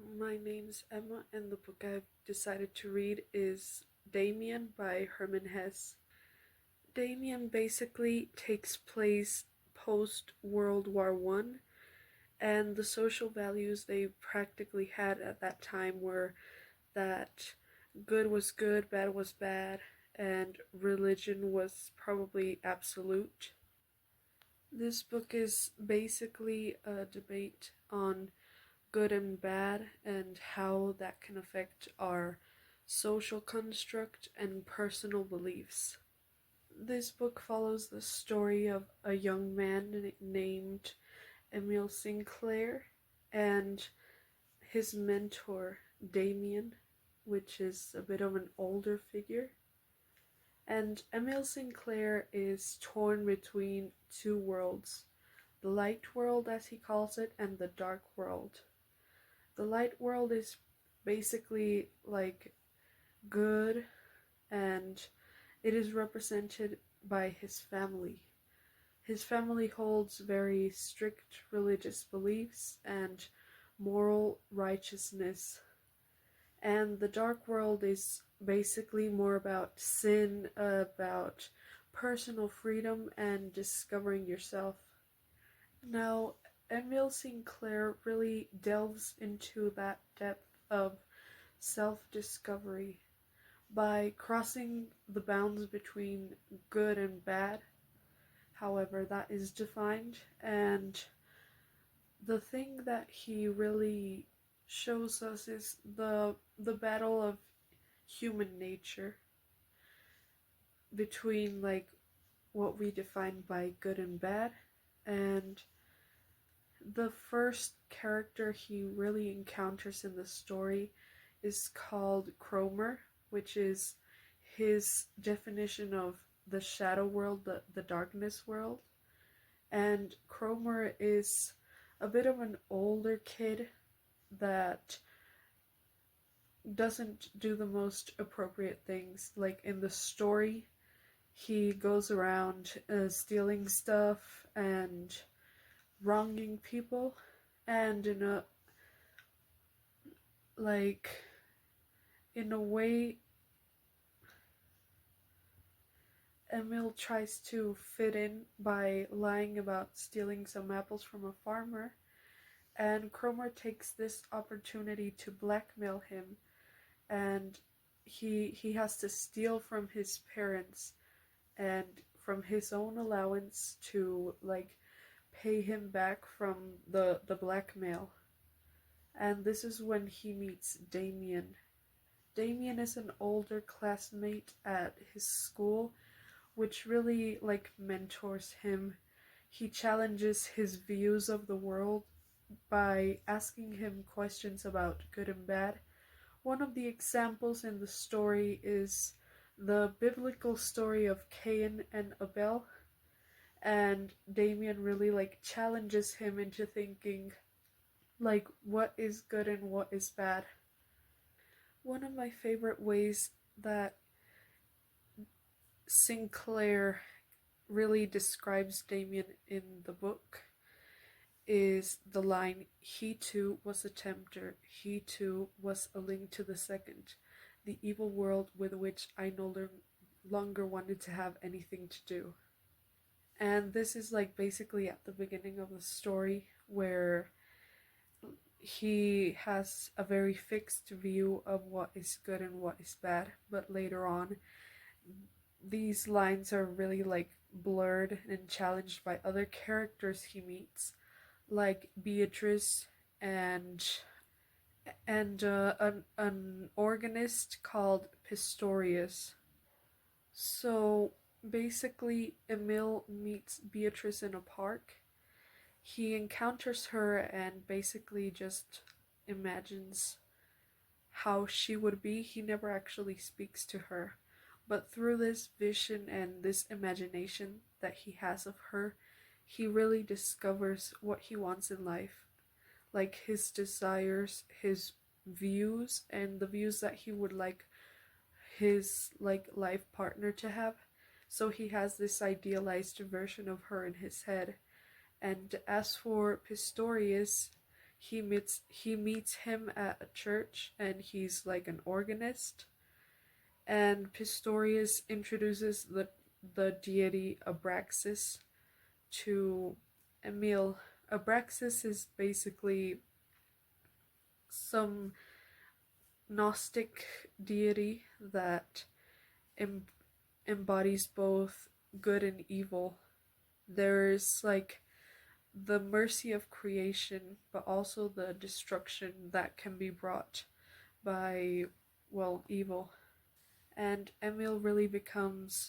My name's Emma, and the book I've decided to read is Damien by Herman Hesse. Damien basically takes place post World War One, and the social values they practically had at that time were that good was good, bad was bad, and religion was probably absolute. This book is basically a debate on good and bad and how that can affect our social construct and personal beliefs. This book follows the story of a young man named Emile Sinclair and his mentor Damien, which is a bit of an older figure. And Emile Sinclair is torn between two worlds, the light world, as he calls it, and the dark world. The light world is basically like good, and it is represented by his family. His family holds very strict religious beliefs and moral righteousness. And the dark world is basically more about sin, about personal freedom, and discovering yourself. Now, Emile Sinclair really delves into that depth of self discovery by crossing the bounds between good and bad, however that is defined. And the thing that he really shows us is the battle of human nature between like what we define by good and bad. And the first character he really encounters in the story is called Cromer, which is his definition of the shadow world, the darkness world. And Cromer is a bit of an older kid that doesn't do the most appropriate things. Like in the story, he goes around stealing stuff and wronging people, and like in a way Emil tries to fit in by lying about stealing some apples from a farmer, and Cromer takes this opportunity to blackmail him, and he has to steal from his parents and from his own allowance to like pay him back from the blackmail. And this is when he meets Damien. Damien is an older classmate at his school, which really like mentors him. He challenges his views of the world by asking him questions about good and bad. One of the examples in the story is the biblical story of Cain and Abel, and Damien really like challenges him into thinking like what is good and what is bad. One of my favorite ways that Sinclair really describes Damien in the book is the line, "He too was a tempter, he too was a link to the second, the evil world with which I no longer wanted to have anything to do." And this is like basically at the beginning of the story where he has a very fixed view of what is good and what is bad, but later on these lines are really like blurred and challenged by other characters he meets, like Beatrice and an organist called Pistorius. So basically, Emil meets Beatrice in a park. He encounters her and basically just imagines how she would be. He never actually speaks to her. But through this vision and this imagination that he has of her, he really discovers what he wants in life, like his desires, his views, and the views that he would like his like life partner to have. So he has this idealized version of her in his head. And as for Pistorius, he meets him at a church, and he's like an organist. And Pistorius introduces the deity Abraxas to Emil. Abraxas is basically some Gnostic deity that em- embodies both good and evil. There's like the mercy of creation, but also the destruction that can be brought by, well, evil. And Emil really becomes